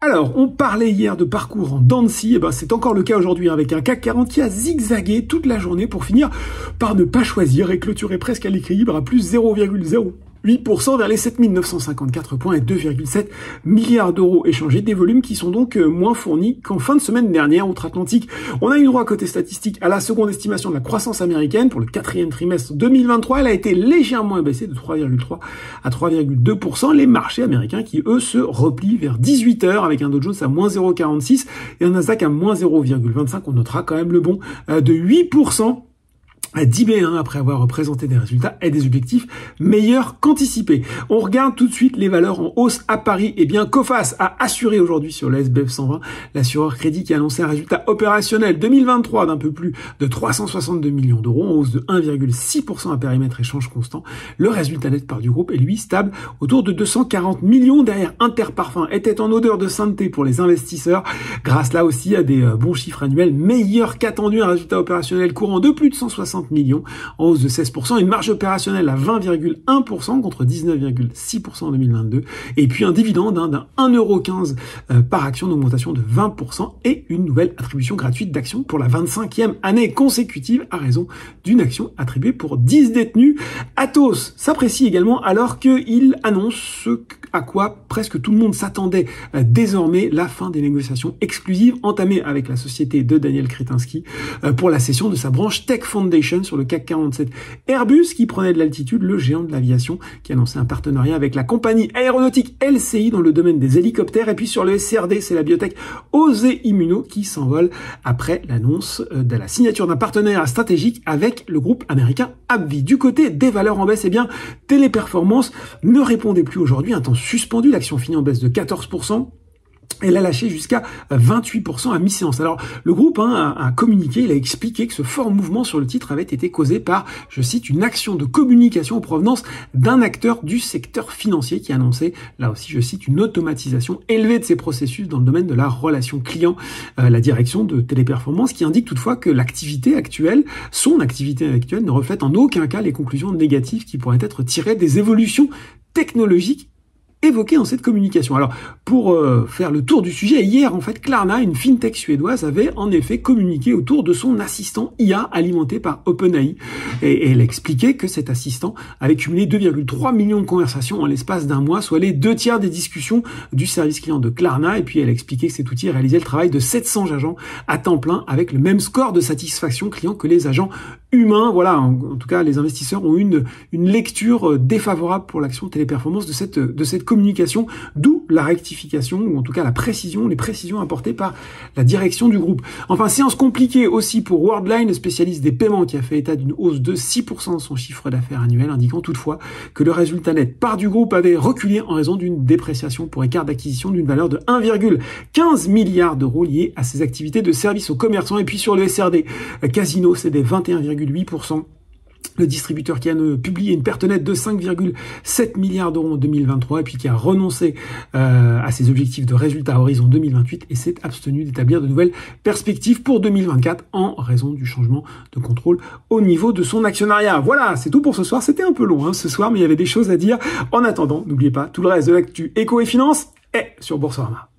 Alors, on parlait hier de parcours en dents de scie, et ben c'est encore le cas aujourd'hui, avec un CAC 40 qui a zigzagué toute la journée pour finir par ne pas choisir et clôturer presque à l'équilibre à plus 0,08% vers les 7954 points et 2,7 milliards d'euros échangés, des volumes qui sont donc moins fournis qu'en fin de semaine dernière outre-Atlantique. On a eu droit côté statistique à la seconde estimation de la croissance américaine pour le quatrième trimestre 2023. Elle a été légèrement abaissée de 3,3 à 3,2%. Les marchés américains qui, eux, se replient vers 18h avec un Dow Jones à moins 0,46 et un Nasdaq à moins 0,25. On notera quand même le bond de 8%. d'IB1 après avoir présenté des résultats et des objectifs meilleurs qu'anticipés. On regarde tout de suite les valeurs en hausse à Paris. Eh bien, Coface a assuré aujourd'hui sur le SBF 120, l'assureur crédit qui a annoncé un résultat opérationnel 2023 d'un peu plus de 362 millions d'euros, en hausse de 1,6% à périmètre échange constant. Le résultat net part du groupe est lui stable autour de 240 millions. Derrière, Interparfums était en odeur de sainteté pour les investisseurs, grâce là aussi à des bons chiffres annuels meilleurs qu'attendus, un résultat opérationnel courant de plus de 160 millions, en hausse de 16%, une marge opérationnelle à 20,1% contre 19,6% en 2022, et puis un dividende d'un 1,15€ par action, d'augmentation de 20%, et une nouvelle attribution gratuite d'actions pour la 25e année consécutive à raison d'une action attribuée pour 10 détenus. Atos s'apprécie également alors qu'il annonce ce à quoi presque tout le monde s'attendait désormais, la fin des négociations exclusives entamées avec la société de Daniel Kretinsky pour la cession de sa branche Tech Foundation sur le CAC 47. Airbus, qui prenait de l'altitude, le géant de l'aviation, qui annonçait un partenariat avec la compagnie aéronautique LCI dans le domaine des hélicoptères. Et puis sur le SRD, c'est la biotech Osé Immuno qui s'envole après l'annonce de la signature d'un partenariat stratégique avec le groupe américain AbbVie. Du côté des valeurs en baisse, eh bien, Téléperformance ne répondait plus aujourd'hui, un temps suspendu, l'action finit en baisse de 14%. Elle a lâché jusqu'à 28% à mi-séance. Alors, le groupe a communiqué, il a expliqué que ce fort mouvement sur le titre avait été causé par, je cite, une action de communication en provenance d'un acteur du secteur financier qui annonçait, là aussi, je cite, une automatisation élevée de ses processus dans le domaine de la relation client. La direction de Téléperformance qui indique toutefois que son activité actuelle ne reflète en aucun cas les conclusions négatives qui pourraient être tirées des évolutions technologiques évoqué dans cette communication. Alors, pour faire le tour du sujet, hier, en fait, Klarna, une fintech suédoise, avait en effet communiqué autour de son assistant IA alimenté par OpenAI. Et elle expliquait que cet assistant avait cumulé 2,3 millions de conversations en l'espace d'un mois, soit les 2/3 des discussions du service client de Klarna. Et puis, elle expliquait que cet outil réalisait le travail de 700 agents à temps plein avec le même score de satisfaction client que les agents humains. Voilà, en tout cas, les investisseurs ont une lecture défavorable pour l'action de Téléperformance de cette communication, d'où la rectification, ou en tout cas les précisions apportées par la direction du groupe. Enfin, séance compliquée aussi pour Worldline, le spécialiste des paiements, qui a fait état d'une hausse de 6% de son chiffre d'affaires annuel, indiquant toutefois que le résultat net part du groupe avait reculé en raison d'une dépréciation pour écart d'acquisition d'une valeur de 1,15 milliard d'euros liée à ses activités de service aux commerçants. Et puis sur le SRD, Casino, c'est des 21,8%. Le distributeur qui a publié une perte nette de 5,7 milliards d'euros en 2023 et puis qui a renoncé à ses objectifs de résultats à horizon 2028 et s'est abstenu d'établir de nouvelles perspectives pour 2024 en raison du changement de contrôle au niveau de son actionnariat. Voilà, c'est tout pour ce soir. C'était un peu long ce soir, mais il y avait des choses à dire. En attendant, n'oubliez pas, tout le reste de l'actu éco et finance est sur Boursorama.